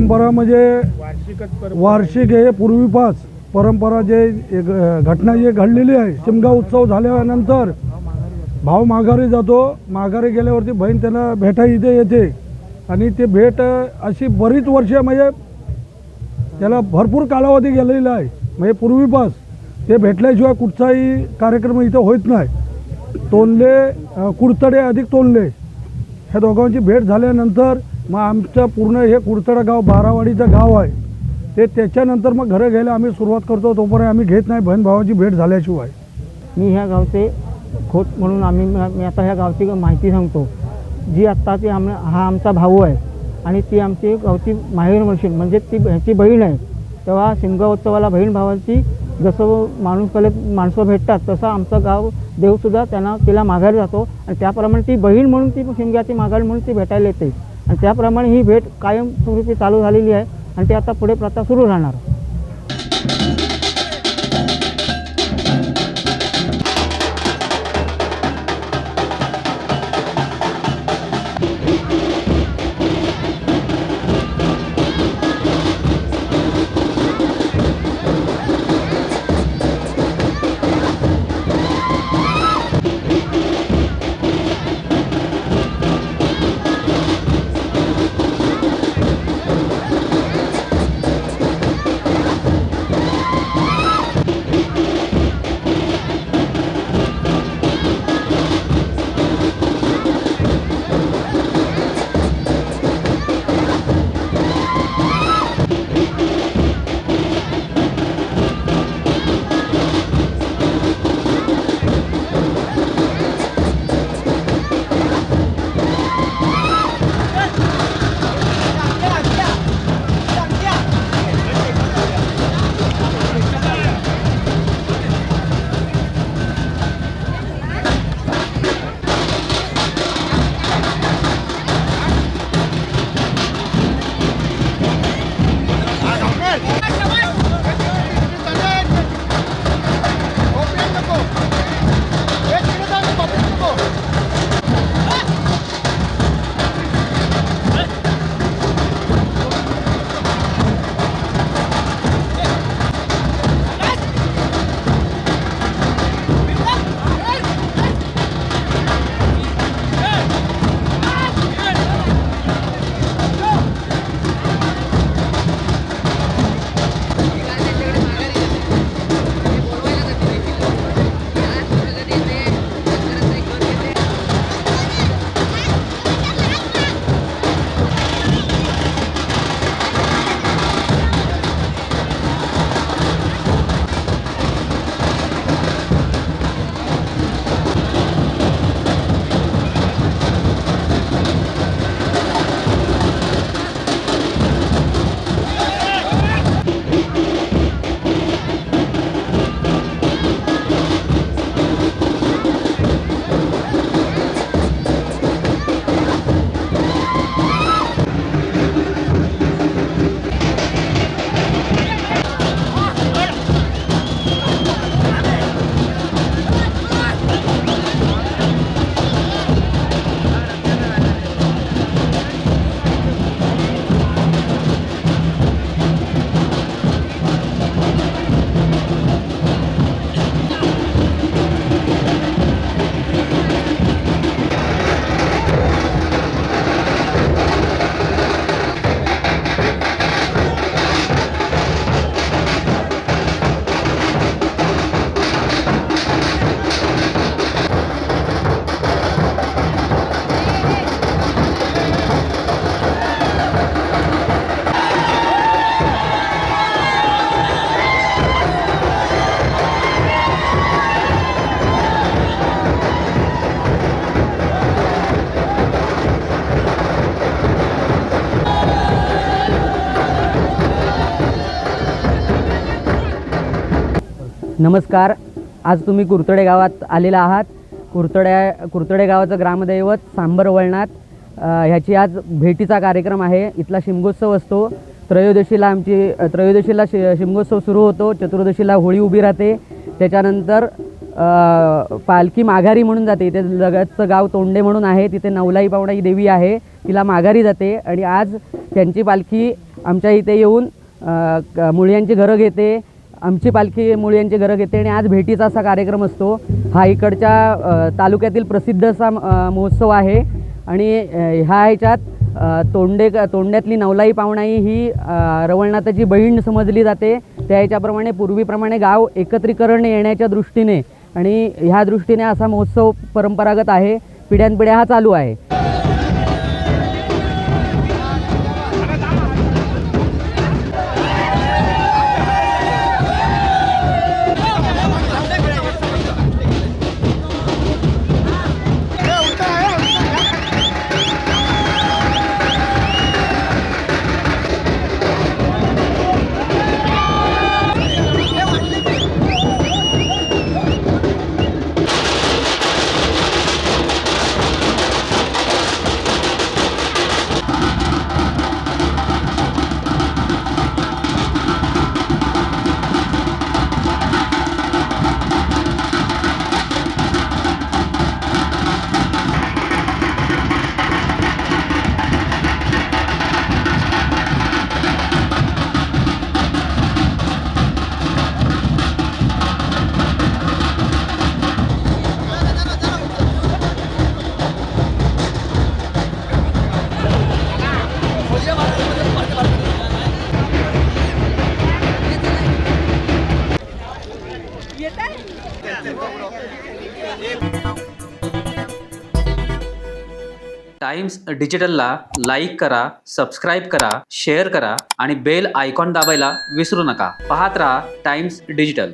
परंपरा म्हणजे वार्षिक हे पूर्वीपास परंपरा जे घटना जे घडलेली आहे। शिमगा उत्सव झाल्यानंतर भाव माघारी जातो, माघारी गेल्यावरती बहीण त्यांना भेटायला इथे येते आणि ते भेट अशी बरीच वर्ष म्हणजे त्याला भरपूर कालावधी गेलेला आहे। म्हणजे पूर्वीपास ते भेटल्याशिवाय कुठचाही कार्यक्रम इथं होत नाही। तोंडले कुडतडे अधिक तोंडले ह्या दोघांची भेट झाल्यानंतर मग आमचं पूर्ण हे कुडतडा गाव बारावाडीचं गाव आहे ते त्याच्यानंतर मग घरं घ्यायला आम्ही सुरुवात करतो, तोपर्यंत आम्ही घेत नाही बहीण भावाची भेट झाल्याशिवाय। मी ह्या गावचे खोत म्हणून मी आता ह्या गावची माहिती सांगतो। जी आत्ता ती हा आमचा भाऊ आहे आणि ती आमची गावची माहेर मशीन म्हणजे ती ह्याची बहीण आहे। तेव्हा शिमगा उत्सवाला बहीण भावाची जसं माणसं भेटतात तसं आमचं गाव देवसुद्धा तिला माघारी जातो आणि त्याप्रमाणे ती बहीण म्हणून ती शिमग्याची माघारी म्हणून ती भेटायला येते आणि त्याप्रमाणे ही भेट कायमस्वरूपी चालू झालेली आहे आणि ती आता पुढे प्रथा सुरू राहणार। नमस्कार। आज तुम्ही कुरतडे गावात आलेला आहात। कुरतडे गावाचं ग्रामदैवत सांबर वळणात ह्याची आज भेटीचा कार्यक्रम आहे। इथला शिमगोत्सव असतो। त्रयोदशीला शिमगोत्सव सुरू होतो। चतुर्दशीला होळी उभी राहते। त्याच्यानंतर पालखी माघारी म्हणून जाते। इथे लगतचं गाव तोंडे म्हणून आहे, तिथे नवलाई पावणाई देवी आहे, तिला माघारी जाते आणि आज त्यांची पालखी आमच्या इथे येऊन मुळ्यांची घरं घेते, आमची पालखी मुळ्यांची घरं घेते आणि आज भेटीचा असा कार्यक्रम असतो. हा इकडच्या तालुक्यातील प्रसिद्ध असा महोत्सव आहे आणि ह्या ह्याच्यात तोंड्यातली नवलाई पावणाई ही रवळनाथाची बहीण समजली जाते. त्या ह्याच्याप्रमाणे पूर्वीप्रमाणे गाव एकत्रीकरण येण्याच्या दृष्टीने आणि ह्या दृष्टीने असा महोत्सव परंपरागत आहे. पिढ्यानपिढ्या हा चालू आहे. टाइम्स डिजिटलला लाईक करा, सबस्क्राईब करा, शेअर करा आणि बेल आयकॉन दाबायला विसरू नका. पाहत रहा टाइम्स डिजिटल.